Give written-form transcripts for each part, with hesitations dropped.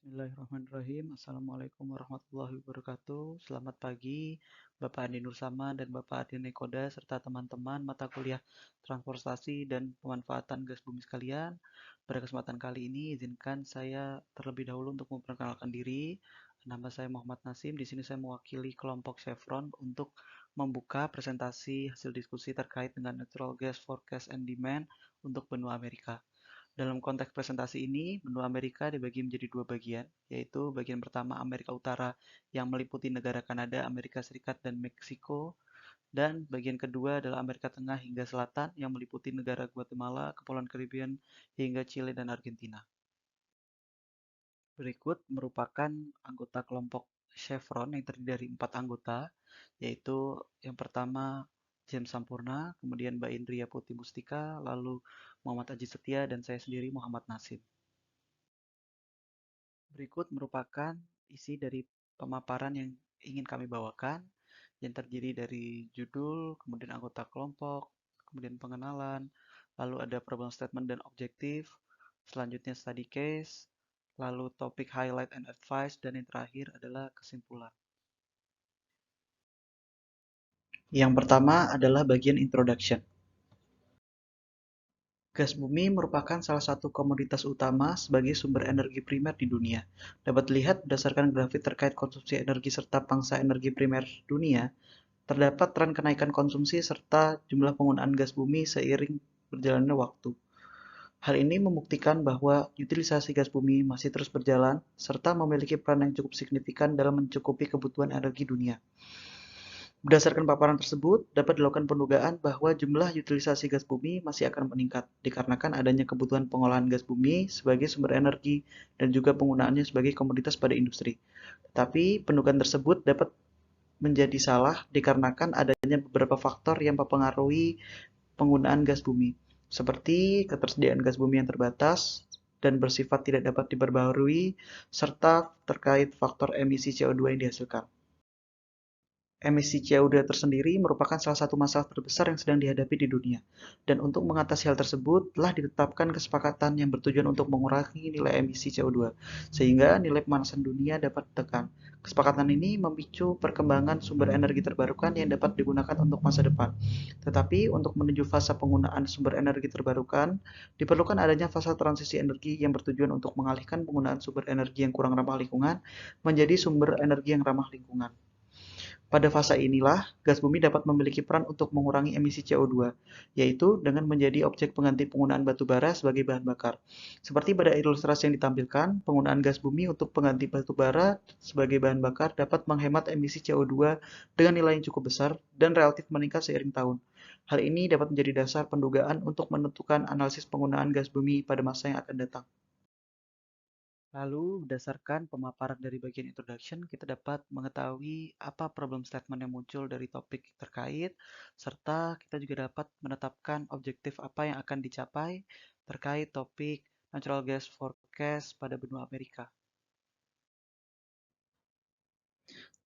Bismillahirrahmanirrahim. Assalamualaikum warahmatullahi wabarakatuh. Selamat pagi, Bapak Andi Nursama dan Bapak Adi Nekoda, serta teman-teman mata kuliah transportasi dan pemanfaatan gas bumi sekalian. Pada kesempatan kali ini, izinkan saya terlebih dahulu untuk memperkenalkan diri. Nama saya Muhammad Nasim. Di sini saya mewakili kelompok Chevron untuk membuka presentasi hasil diskusi terkait dengan natural gas forecast and demand untuk benua Amerika. Dalam konteks presentasi ini, benua Amerika dibagi menjadi dua bagian, yaitu bagian pertama Amerika Utara yang meliputi negara Kanada, Amerika Serikat, dan Meksiko, dan bagian kedua adalah Amerika Tengah hingga Selatan yang meliputi negara Guatemala, Kepulauan Caribbean, hingga Chile dan Argentina. Berikut merupakan anggota kelompok Chevron yang terdiri dari 4 anggota, yaitu yang pertama James Sampurna, kemudian Mbak Indria Putih Mustika, lalu Muhammad Aji Setia, dan saya sendiri Muhammad Nasib. Berikut merupakan isi dari pemaparan yang ingin kami bawakan, yang terdiri dari judul, kemudian anggota kelompok, kemudian pengenalan, lalu ada problem statement dan objektif, selanjutnya study case, lalu topik highlight and advice, dan yang terakhir adalah kesimpulan. Yang pertama adalah bagian introduction. Gas bumi merupakan salah satu komoditas utama sebagai sumber energi primer di dunia. Dapat dilihat berdasarkan grafik terkait konsumsi energi serta pangsa energi primer dunia, terdapat tren kenaikan konsumsi serta jumlah penggunaan gas bumi seiring berjalannya waktu. Hal ini membuktikan bahwa utilisasi gas bumi masih terus berjalan serta memiliki peran yang cukup signifikan dalam mencukupi kebutuhan energi dunia. Berdasarkan paparan tersebut, dapat dilakukan pendugaan bahwa jumlah utilisasi gas bumi masih akan meningkat dikarenakan adanya kebutuhan pengolahan gas bumi sebagai sumber energi dan juga penggunaannya sebagai komoditas pada industri. Tetapi pendugaan tersebut dapat menjadi salah dikarenakan adanya beberapa faktor yang mempengaruhi penggunaan gas bumi, seperti ketersediaan gas bumi yang terbatas dan bersifat tidak dapat diperbaharui, serta terkait faktor emisi CO2 yang dihasilkan. Emisi CO2 tersendiri merupakan salah satu masalah terbesar yang sedang dihadapi di dunia. Dan untuk mengatasi hal tersebut, telah ditetapkan kesepakatan yang bertujuan untuk mengurangi nilai emisi CO2, sehingga nilai pemanasan dunia dapat ditekan. Kesepakatan ini memicu perkembangan sumber energi terbarukan yang dapat digunakan untuk masa depan. Tetapi untuk menuju fase penggunaan sumber energi terbarukan, diperlukan adanya fase transisi energi yang bertujuan untuk mengalihkan penggunaan sumber energi yang kurang ramah lingkungan menjadi sumber energi yang ramah lingkungan. Pada fase inilah, gas bumi dapat memiliki peran untuk mengurangi emisi CO2, yaitu dengan menjadi objek pengganti penggunaan batu bara sebagai bahan bakar. Seperti pada ilustrasi yang ditampilkan, penggunaan gas bumi untuk pengganti batu bara sebagai bahan bakar dapat menghemat emisi CO2 dengan nilai yang cukup besar dan relatif meningkat seiring tahun. Hal ini dapat menjadi dasar pendugaan untuk menentukan analisis penggunaan gas bumi pada masa yang akan datang. Lalu, berdasarkan pemaparan dari bagian introduction, kita dapat mengetahui apa problem statement yang muncul dari topik terkait, serta kita juga dapat menetapkan objektif apa yang akan dicapai terkait topik natural gas forecast pada benua Amerika.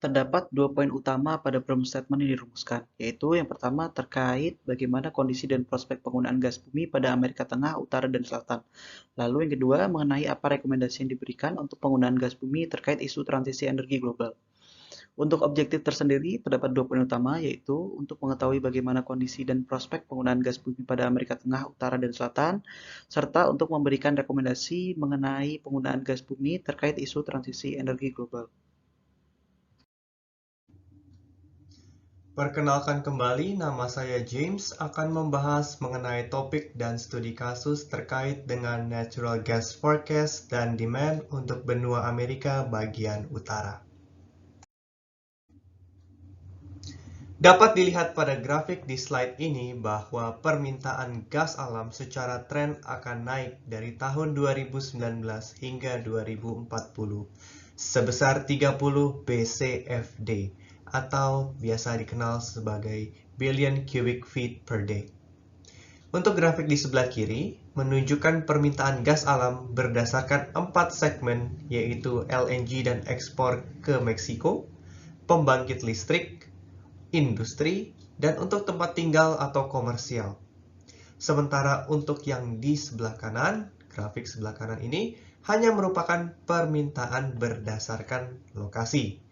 Terdapat dua poin utama pada problem statement yang dirumuskan, yaitu yang pertama terkait bagaimana kondisi dan prospek penggunaan gas bumi pada Amerika Tengah, Utara, dan Selatan. Lalu yang kedua mengenai apa rekomendasi yang diberikan untuk penggunaan gas bumi terkait isu transisi energi global. Untuk objektif tersendiri, terdapat dua poin utama, yaitu untuk mengetahui bagaimana kondisi dan prospek penggunaan gas bumi pada Amerika Tengah, Utara, dan Selatan, serta untuk memberikan rekomendasi mengenai penggunaan gas bumi terkait isu transisi energi global. Perkenalkan kembali, nama saya James akan membahas mengenai topik dan studi kasus terkait dengan natural gas forecast dan demand untuk benua Amerika bagian utara. Dapat dilihat pada grafik di slide ini bahwa permintaan gas alam secara tren akan naik dari tahun 2019 hingga 2040 sebesar 30 BCFD atau biasa dikenal sebagai billion cubic feet per day. Untuk grafik di sebelah kiri menunjukkan permintaan gas alam berdasarkan 4 segmen, yaitu LNG dan ekspor ke Meksiko, pembangkit listrik, industri, dan untuk tempat tinggal atau komersial. Sementara untuk yang di sebelah kanan, grafik sebelah kanan ini hanya merupakan permintaan berdasarkan lokasi.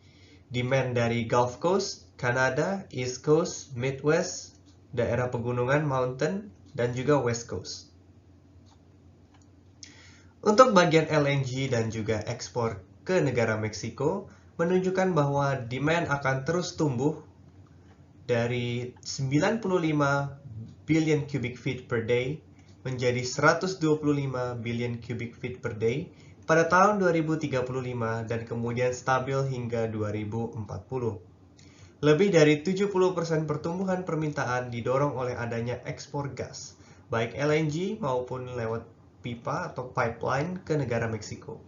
Demand dari Gulf Coast, Kanada, East Coast, Midwest, daerah pegunungan, mountain, dan juga West Coast. Untuk bagian LNG dan juga ekspor ke negara Meksiko, menunjukkan bahwa demand akan terus tumbuh dari 95 billion cubic feet per day menjadi 125 billion cubic feet per day pada tahun 2035 dan kemudian stabil hingga 2040. Lebih dari 70% pertumbuhan permintaan didorong oleh adanya ekspor gas, baik LNG maupun lewat pipa atau pipeline ke negara Meksiko.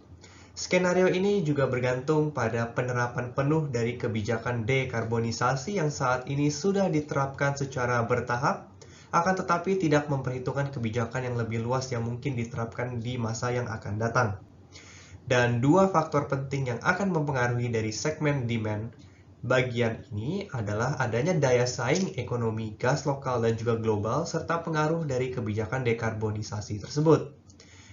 Skenario ini juga bergantung pada penerapan penuh dari kebijakan dekarbonisasi yang saat ini sudah diterapkan secara bertahap, akan tetapi tidak memperhitungkan kebijakan yang lebih luas yang mungkin diterapkan di masa yang akan datang. Dan dua faktor penting yang akan mempengaruhi dari segmen demand bagian ini adalah adanya daya saing ekonomi gas lokal dan juga global serta pengaruh dari kebijakan dekarbonisasi tersebut.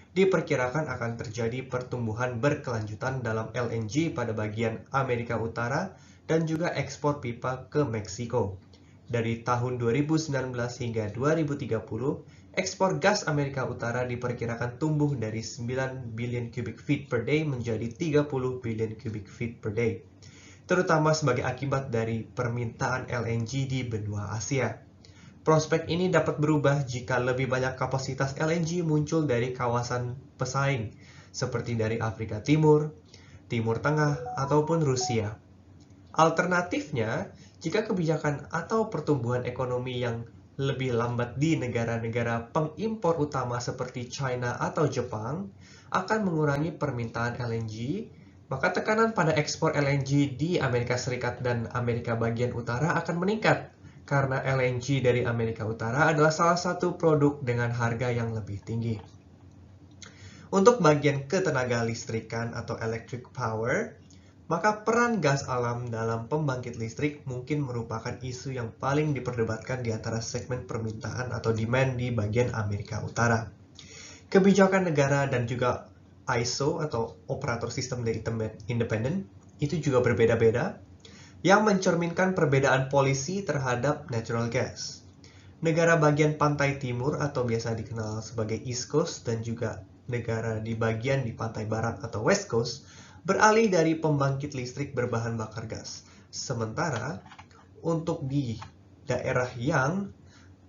Diperkirakan akan terjadi pertumbuhan berkelanjutan dalam LNG pada bagian Amerika Utara dan juga ekspor pipa ke Meksiko. Dari tahun 2019 hingga 2030, ekspor gas Amerika Utara diperkirakan tumbuh dari 9 billion cubic feet per day menjadi 30 billion cubic feet per day, terutama sebagai akibat dari permintaan LNG di benua Asia. Prospek ini dapat berubah jika lebih banyak kapasitas LNG muncul dari kawasan pesaing, seperti dari Afrika Timur, Timur Tengah, ataupun Rusia. Alternatifnya, jika kebijakan atau pertumbuhan ekonomi yang lebih lambat di negara-negara pengimpor utama seperti China atau Jepang akan mengurangi permintaan LNG, maka tekanan pada ekspor LNG di Amerika Serikat dan Amerika bagian utara akan meningkat, karena LNG dari Amerika Utara adalah salah satu produk dengan harga yang lebih tinggi. Untuk bagian ketenaga listrikan atau electric power, maka peran gas alam dalam pembangkit listrik mungkin merupakan isu yang paling diperdebatkan di antara segmen permintaan atau demand di bagian Amerika Utara. Kebijakan negara dan juga ISO atau operator sistem independen itu juga berbeda-beda, yang mencerminkan perbedaan polisi terhadap natural gas. Negara bagian pantai timur atau biasa dikenal sebagai East Coast dan juga negara di bagian di pantai barat atau West Coast beralih dari pembangkit listrik berbahan bakar gas. Sementara untuk di daerah yang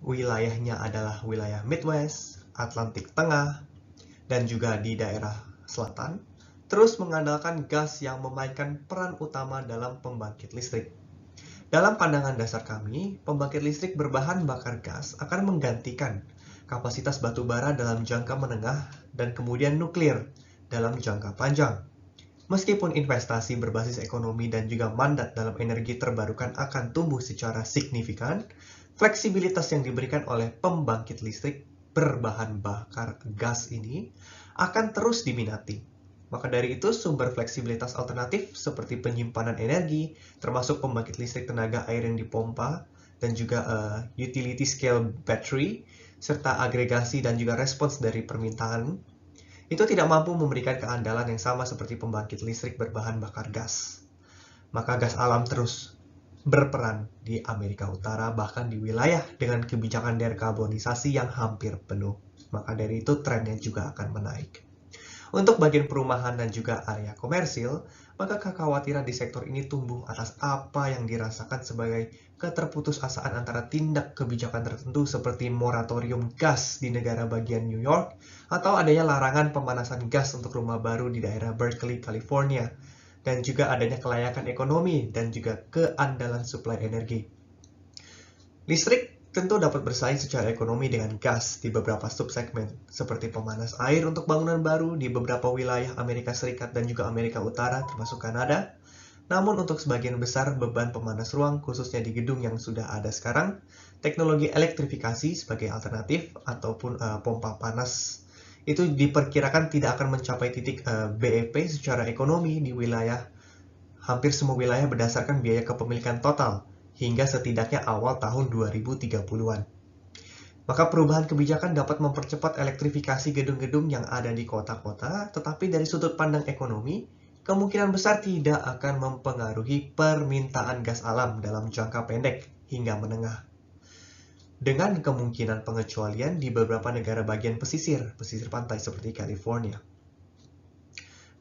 wilayahnya adalah wilayah Midwest, Atlantik Tengah, dan juga di daerah selatan, terus mengandalkan gas yang memainkan peran utama dalam pembangkit listrik. Dalam pandangan dasar kami, pembangkit listrik berbahan bakar gas akan menggantikan kapasitas batu bara dalam jangka menengah dan kemudian nuklir dalam jangka panjang. Meskipun investasi berbasis ekonomi dan juga mandat dalam energi terbarukan akan tumbuh secara signifikan, fleksibilitas yang diberikan oleh pembangkit listrik berbahan bakar gas ini akan terus diminati. Maka dari itu, sumber fleksibilitas alternatif seperti penyimpanan energi, termasuk pembangkit listrik tenaga air yang dipompa, dan juga utility scale battery, serta agregasi dan juga respons dari permintaan, itu tidak mampu memberikan keandalan yang sama seperti pembangkit listrik berbahan bakar gas. Maka gas alam terus berperan di Amerika Utara, bahkan di wilayah dengan kebijakan dekarbonisasi yang hampir penuh. Maka dari itu trennya juga akan menaik. Untuk bagian perumahan dan juga area komersil, maka kekhawatiran di sektor ini tumbuh atas apa yang dirasakan sebagai keterputusasaan antara tindak kebijakan tertentu seperti moratorium gas di negara bagian New York atau adanya larangan pemanasan gas untuk rumah baru di daerah Berkeley, California, dan juga adanya kelayakan ekonomi dan juga keandalan suplai energi. Listrik tentu dapat bersaing secara ekonomi dengan gas di beberapa subsegmen, seperti pemanas air untuk bangunan baru di beberapa wilayah Amerika Serikat dan juga Amerika Utara, termasuk Kanada. Namun untuk sebagian besar beban pemanas ruang, khususnya di gedung yang sudah ada sekarang, teknologi elektrifikasi sebagai alternatif ataupun pompa panas itu diperkirakan tidak akan mencapai titik BEP secara ekonomi di wilayah hampir semua wilayah berdasarkan biaya kepemilikan total hingga setidaknya awal tahun 2030-an. Maka perubahan kebijakan dapat mempercepat elektrifikasi gedung-gedung yang ada di kota-kota, tetapi dari sudut pandang ekonomi, kemungkinan besar tidak akan mempengaruhi permintaan gas alam dalam jangka pendek hingga menengah. Dengan kemungkinan pengecualian di beberapa negara bagian pesisir pantai seperti California.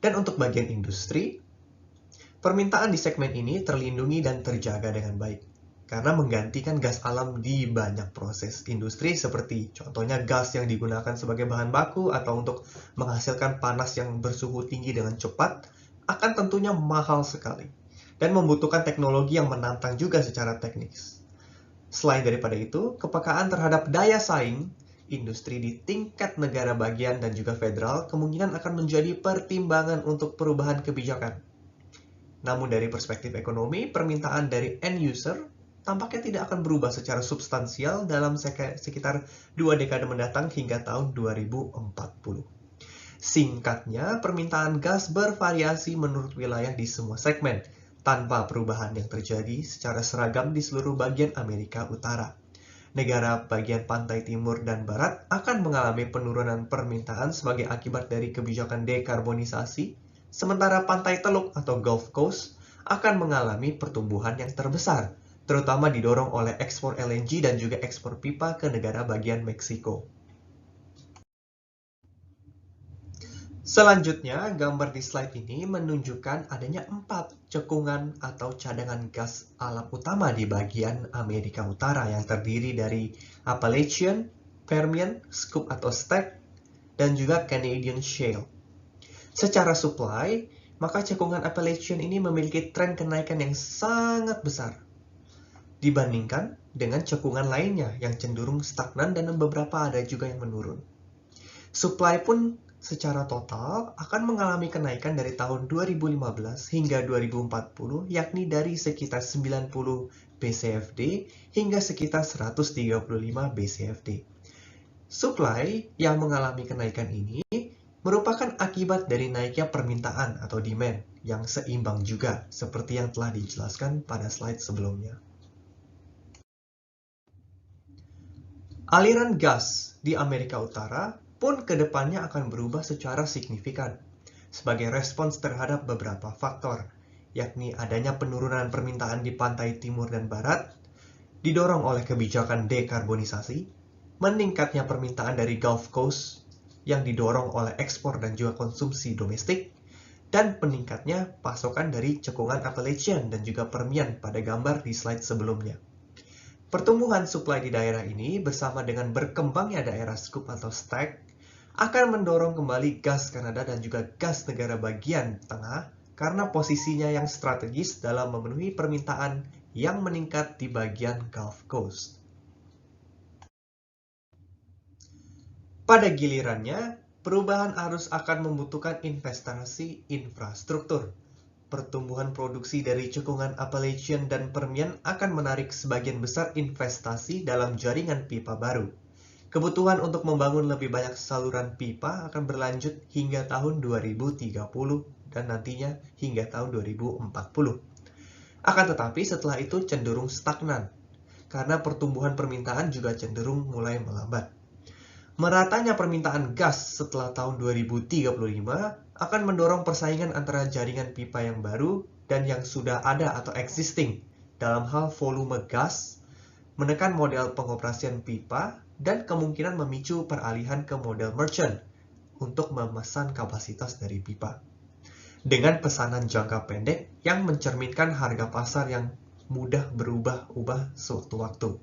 Dan untuk bagian industri, permintaan di segmen ini terlindungi dan terjaga dengan baik, karena menggantikan gas alam di banyak proses industri seperti contohnya gas yang digunakan sebagai bahan baku atau untuk menghasilkan panas yang bersuhu tinggi dengan cepat akan tentunya mahal sekali dan membutuhkan teknologi yang menantang juga secara teknis. Selain daripada itu, kepekaan terhadap daya saing industri di tingkat negara bagian dan juga federal kemungkinan akan menjadi pertimbangan untuk perubahan kebijakan. Namun dari perspektif ekonomi, permintaan dari end user tampaknya tidak akan berubah secara substansial dalam sekitar 2 dekade mendatang hingga tahun 2040. Singkatnya, permintaan gas bervariasi menurut wilayah di semua segmen, tanpa perubahan yang terjadi secara seragam di seluruh bagian Amerika Utara. Negara bagian pantai timur dan barat akan mengalami penurunan permintaan sebagai akibat dari kebijakan dekarbonisasi, sementara pantai teluk atau Gulf Coast akan mengalami pertumbuhan yang terbesar, terutama didorong oleh ekspor LNG dan juga ekspor pipa ke negara bagian Meksiko. Selanjutnya, gambar di slide ini menunjukkan adanya 4 cekungan atau cadangan gas alam utama di bagian Amerika Utara yang terdiri dari Appalachian, Permian, Scoop atau Stack, dan juga Canadian Shale. Secara supply, maka cekungan Appalachian ini memiliki tren kenaikan yang sangat besar dibandingkan dengan cekungan lainnya yang cenderung stagnan dan beberapa ada juga yang menurun. Supply pun secara total akan mengalami kenaikan dari tahun 2015 hingga 2040, yakni dari sekitar 90 BCFD hingga sekitar 135 BCFD. Supply yang mengalami kenaikan ini merupakan akibat dari naiknya permintaan atau demand yang seimbang juga, seperti yang telah dijelaskan pada slide sebelumnya. Aliran gas di Amerika Utara pun kedepannya akan berubah secara signifikan sebagai respons terhadap beberapa faktor, yakni adanya penurunan permintaan di pantai timur dan barat, didorong oleh kebijakan dekarbonisasi, meningkatnya permintaan dari Gulf Coast yang didorong oleh ekspor dan juga konsumsi domestik, dan peningkatnya pasokan dari cekungan Appalachian dan juga Permian pada gambar di slide sebelumnya. Pertumbuhan suplai di daerah ini bersama dengan berkembangnya daerah Scoop atau Stack akan mendorong kembali gas Kanada dan juga gas negara bagian tengah karena posisinya yang strategis dalam memenuhi permintaan yang meningkat di bagian Gulf Coast. Pada gilirannya, perubahan arus akan membutuhkan investasi infrastruktur. Pertumbuhan produksi dari cekungan Appalachian dan Permian akan menarik sebagian besar investasi dalam jaringan pipa baru. Kebutuhan untuk membangun lebih banyak saluran pipa akan berlanjut hingga tahun 2030 dan nantinya hingga tahun 2040. Akan tetapi setelah itu cenderung stagnan, karena pertumbuhan permintaan juga cenderung mulai melambat. Meratanya permintaan gas setelah tahun 2035 akan mendorong persaingan antara jaringan pipa yang baru dan yang sudah ada atau existing dalam hal volume gas, menekan model pengoperasian pipa, dan kemungkinan memicu peralihan ke model merchant untuk memesan kapasitas dari pipa. Dengan pesanan jangka pendek yang mencerminkan harga pasar yang mudah berubah-ubah sewaktu-waktu.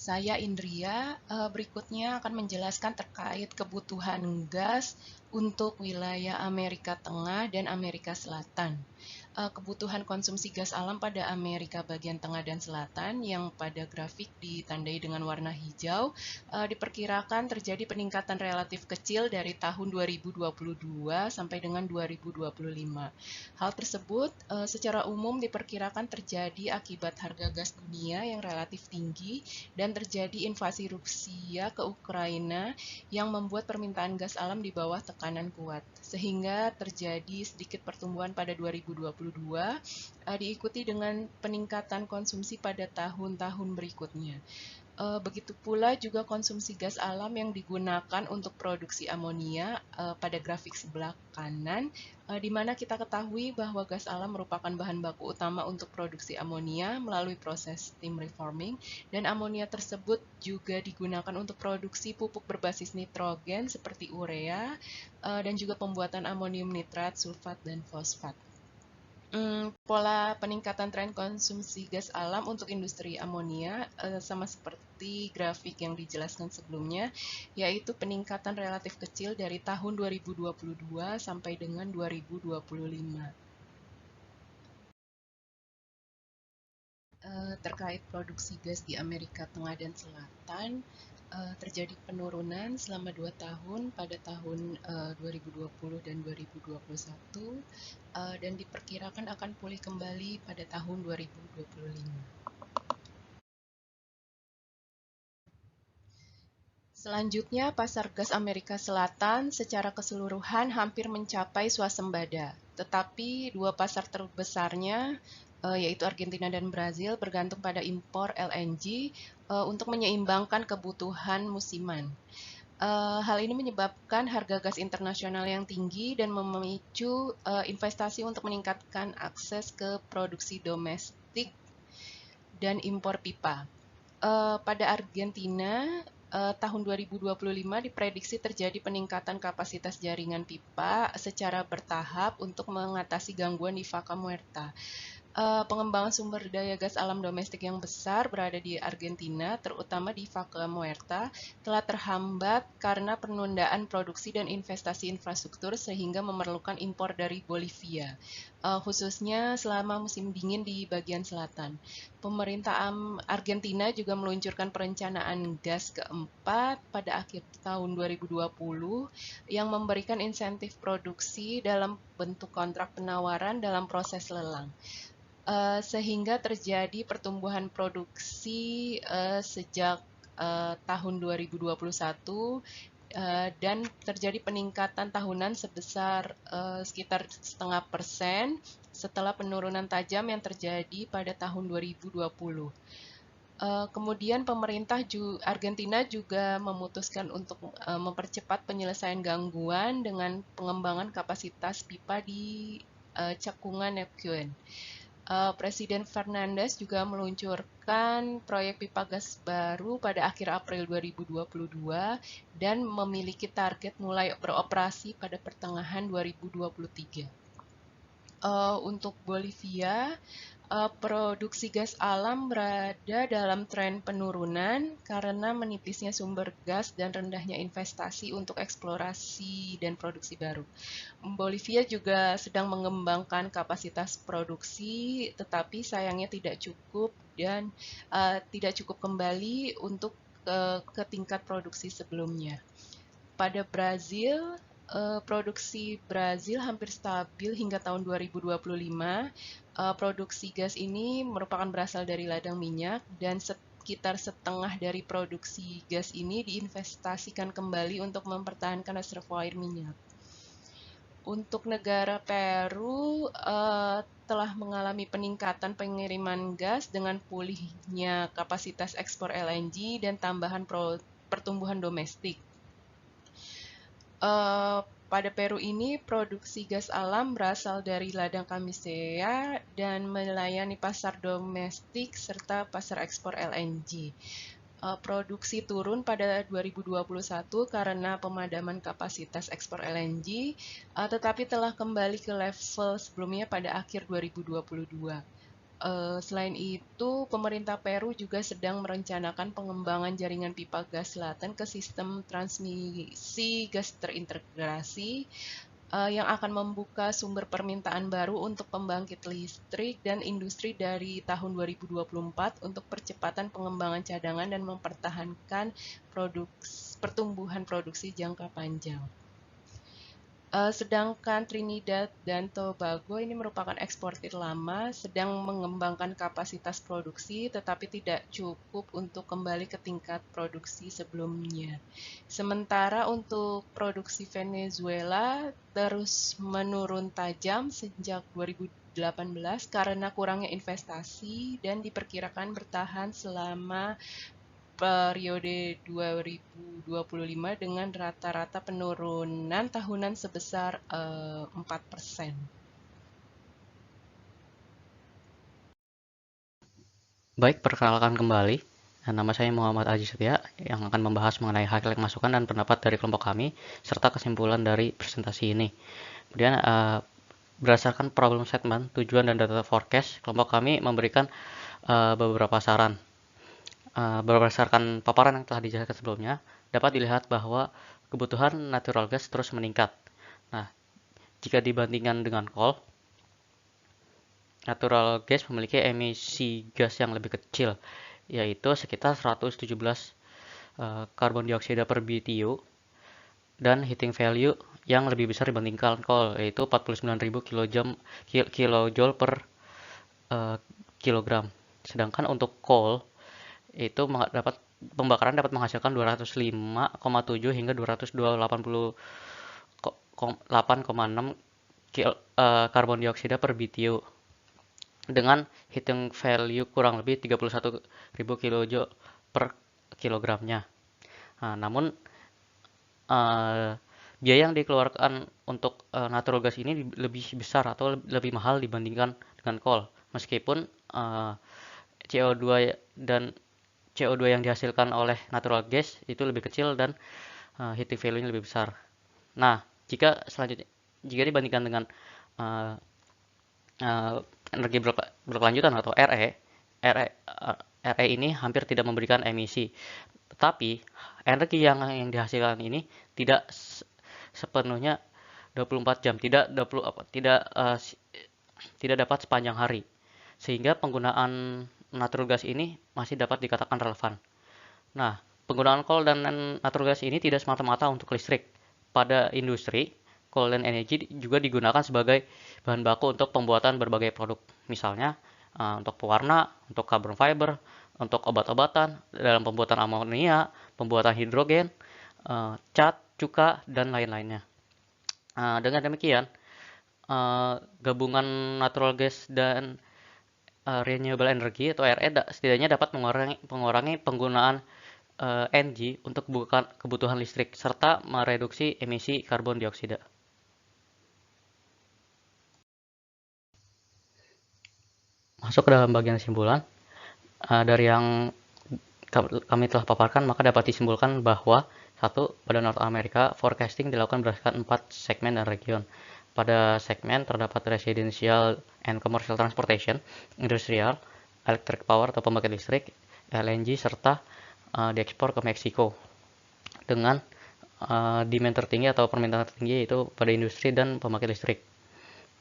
Saya Indria, berikutnya akan menjelaskan terkait kebutuhan gas untuk wilayah Amerika Tengah dan Amerika Selatan. Kebutuhan konsumsi gas alam pada Amerika bagian tengah dan selatan yang pada grafik ditandai dengan warna hijau diperkirakan terjadi peningkatan relatif kecil dari tahun 2022 sampai dengan 2025. Hal tersebut secara umum diperkirakan terjadi akibat harga gas dunia yang relatif tinggi dan terjadi invasi Rusia ke Ukraina yang membuat permintaan gas alam di bawah tekanan kuat, sehingga terjadi sedikit pertumbuhan pada 2022 2022, diikuti dengan peningkatan konsumsi pada tahun-tahun berikutnya. Begitu pula juga konsumsi gas alam yang digunakan untuk produksi amonia pada grafik sebelah kanan, di mana kita ketahui bahwa gas alam merupakan bahan baku utama untuk produksi amonia melalui proses steam reforming, dan amonia tersebut juga digunakan untuk produksi pupuk berbasis nitrogen seperti urea, dan juga pembuatan amonium nitrat, sulfat, dan fosfat. Pola peningkatan tren konsumsi gas alam untuk industri amonia sama seperti grafik yang dijelaskan sebelumnya, yaitu peningkatan relatif kecil dari tahun 2022 sampai dengan 2025. Terkait produksi gas di Amerika Tengah dan Selatan, terjadi penurunan selama 2 tahun pada tahun 2020 dan 2021, dan diperkirakan akan pulih kembali pada tahun 2025. Selanjutnya, pasar gas Amerika Selatan secara keseluruhan hampir mencapai swasembada, tetapi dua pasar terbesarnya, yaitu Argentina dan Brazil, bergantung pada impor LNG untuk menyeimbangkan kebutuhan musiman. Hal ini menyebabkan harga gas internasional yang tinggi dan memicu investasi untuk meningkatkan akses ke produksi domestik dan impor pipa. Pada Argentina, tahun 2025 diprediksi terjadi peningkatan kapasitas jaringan pipa secara bertahap untuk mengatasi gangguan di Vaca Muerta. Pengembangan sumber daya gas alam domestik yang besar berada di Argentina, terutama di Vaca Muerta, telah terhambat karena penundaan produksi dan investasi infrastruktur sehingga memerlukan impor dari Bolivia, khususnya selama musim dingin di bagian selatan. Pemerintah Argentina juga meluncurkan perencanaan gas keempat pada akhir tahun 2020 yang memberikan insentif produksi dalam bentuk kontrak penawaran dalam proses lelang. Sehingga terjadi pertumbuhan produksi sejak tahun 2021 dan terjadi peningkatan tahunan sebesar sekitar 0,5% setelah penurunan tajam yang terjadi pada tahun 2020. Kemudian pemerintah Argentina juga memutuskan untuk mempercepat penyelesaian gangguan dengan pengembangan kapasitas pipa di Cekungan Neuquén. Presiden Fernandes juga meluncurkan proyek pipa gas baru pada akhir April 2022 dan memiliki target mulai beroperasi pada pertengahan 2023. Untuk Bolivia, produksi gas alam berada dalam tren penurunan karena menipisnya sumber gas dan rendahnya investasi untuk eksplorasi dan produksi baru. Bolivia juga sedang mengembangkan kapasitas produksi, tetapi sayangnya tidak cukup dan tidak cukup kembali untuk ke tingkat produksi sebelumnya. Pada Brazil, produksi Brazil hampir stabil hingga tahun 2025. Produksi gas ini merupakan berasal dari ladang minyak dan sekitar setengah dari produksi gas ini diinvestasikan kembali untuk mempertahankan reservoir minyak. Untuk negara Peru telah mengalami peningkatan pengiriman gas dengan pulihnya kapasitas ekspor LNG dan tambahan pertumbuhan domestik. Pada Peru ini, produksi gas alam berasal dari ladang Camisea dan melayani pasar domestik serta pasar ekspor LNG. Produksi turun pada 2021 karena pemadaman kapasitas ekspor LNG, tetapi telah kembali ke level sebelumnya pada akhir 2022. Selain itu, pemerintah Peru juga sedang merencanakan pengembangan jaringan pipa gas selatan ke sistem transmisi gas terintegrasi yang akan membuka sumber permintaan baru untuk pembangkit listrik dan industri dari tahun 2024 untuk percepatan pengembangan cadangan dan mempertahankan pertumbuhan produksi jangka panjang. Sedangkan Trinidad dan Tobago ini merupakan eksportir lama, sedang mengembangkan kapasitas produksi tetapi tidak cukup untuk kembali ke tingkat produksi sebelumnya. Sementara untuk produksi Venezuela terus menurun tajam sejak karena kurangnya investasi dan diperkirakan bertahan selama periode 2025 dengan rata-rata penurunan tahunan sebesar 4%. Baik, perkenalkan kembali. Nama saya Muhammad Aji Setia yang akan membahas mengenai highlight masukan dan pendapat dari kelompok kami serta kesimpulan dari presentasi ini. Kemudian berdasarkan problem statement, tujuan dan data forecast, kelompok kami memberikan beberapa saran. Berdasarkan paparan yang telah dijelaskan sebelumnya, dapat dilihat bahwa kebutuhan natural gas terus meningkat. Nah, jika dibandingkan dengan coal, natural gas memiliki emisi gas yang lebih kecil, yaitu sekitar 117 karbon dioksida per BTU dan heating value yang lebih besar dibandingkan coal, yaitu 49.000 kilojoule per kilogram. Sedangkan untuk coal itu pembakaran dapat menghasilkan 205,7 hingga 288,6 karbon dioksida per BTU dengan heating value kurang lebih 31.000 kilojoule per kilogramnya. Nah, namun biaya yang dikeluarkan untuk natural gas ini lebih besar atau lebih mahal dibandingkan dengan coal, meskipun CO2 dan CO2 yang dihasilkan oleh natural gas itu lebih kecil dan heating value-nya lebih besar. Nah, jika dibandingkan dengan energi berkelanjutan atau RE ini hampir tidak memberikan emisi. Tetapi energi yang dihasilkan ini tidak sepenuhnya 24 jam, tidak dapat sepanjang hari. Sehingga penggunaan natural gas ini masih dapat dikatakan relevan. Nah, penggunaan coal dan natural gas ini tidak semata-mata untuk listrik. Pada industri, coal dan energi juga digunakan sebagai bahan baku untuk pembuatan berbagai produk. Misalnya, untuk pewarna, untuk carbon fiber, untuk obat-obatan, dalam pembuatan amonia, pembuatan hidrogen, cat, cuka, dan lain-lainnya. Dengan demikian, gabungan natural gas dan renewable energy atau RE setidaknya dapat mengurangi penggunaan NG untuk kebutuhan listrik serta mereduksi emisi karbon dioksida. Masuk ke dalam bagian kesimpulan, dari yang kami telah paparkan, maka dapat disimpulkan bahwa satu, pada North America, forecasting dilakukan berdasarkan 4 segmen dan region. Pada segmen terdapat residential and commercial transportation, industrial, electric power atau pembangkit listrik, LNG, serta diekspor ke Meksiko dengan demand tertinggi atau permintaan tertinggi yaitu pada industri dan pembangkit listrik.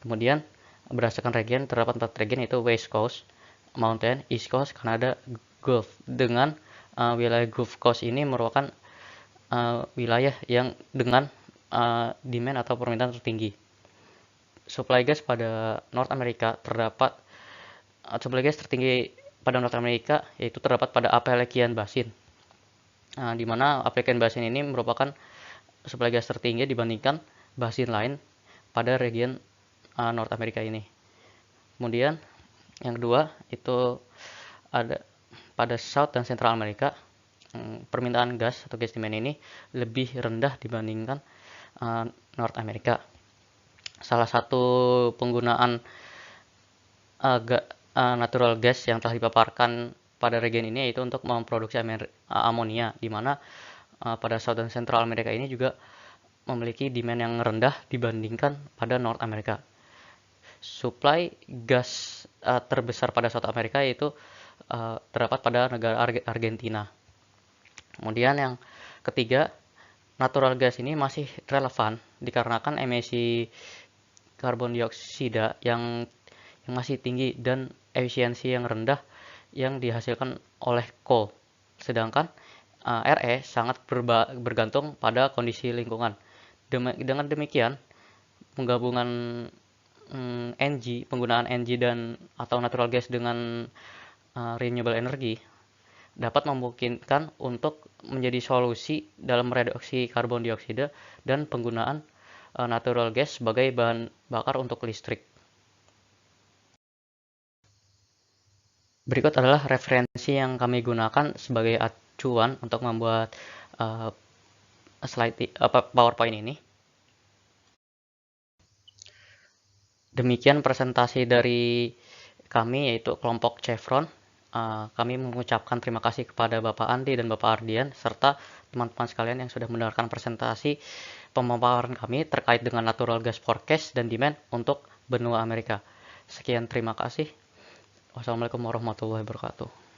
Kemudian berdasarkan region terdapat 4 region yaitu West Coast, Mountain, East Coast, Canada, Gulf. Dengan wilayah Gulf Coast ini merupakan wilayah yang dengan demand atau permintaan tertinggi. Supply gas pada North America terdapat supply gas tertinggi pada North America yaitu terdapat pada Appalachian Basin. Di mana Appalachian Basin ini merupakan supply gas tertinggi dibandingkan basin lain pada region North America ini. Kemudian yang kedua itu ada pada South dan Central America, permintaan gas atau gas demand ini lebih rendah dibandingkan North America. Salah satu penggunaan natural gas yang telah dipaparkan pada region ini yaitu untuk memproduksi amonia, di mana pada South dan Central America ini juga memiliki demand yang rendah dibandingkan pada North America. Supply gas terbesar pada South America yaitu terdapat pada negara Argentina. Kemudian yang ketiga, natural gas ini masih relevan dikarenakan emisi karbon dioksida yang masih tinggi dan efisiensi yang rendah yang dihasilkan oleh coal. Sedangkan RE sangat bergantung pada kondisi lingkungan. Dengan demikian, penggabungan penggunaan NG dan atau natural gas dengan renewable energy dapat memungkinkan untuk menjadi solusi dalam reduksi karbon dioksida dan penggunaan natural gas sebagai bahan bakar untuk listrik. Berikut adalah referensi yang kami gunakan sebagai acuan untuk membuat PowerPoint ini. Demikian presentasi dari kami, yaitu kelompok Chevron. Kami mengucapkan terima kasih kepada Bapak Andi dan Bapak Ardian, serta teman-teman sekalian yang sudah mendengarkan presentasi pemaparan kami terkait dengan natural gas forecast dan demand untuk benua Amerika. Sekian, terima kasih. Wassalamualaikum warahmatullahi wabarakatuh.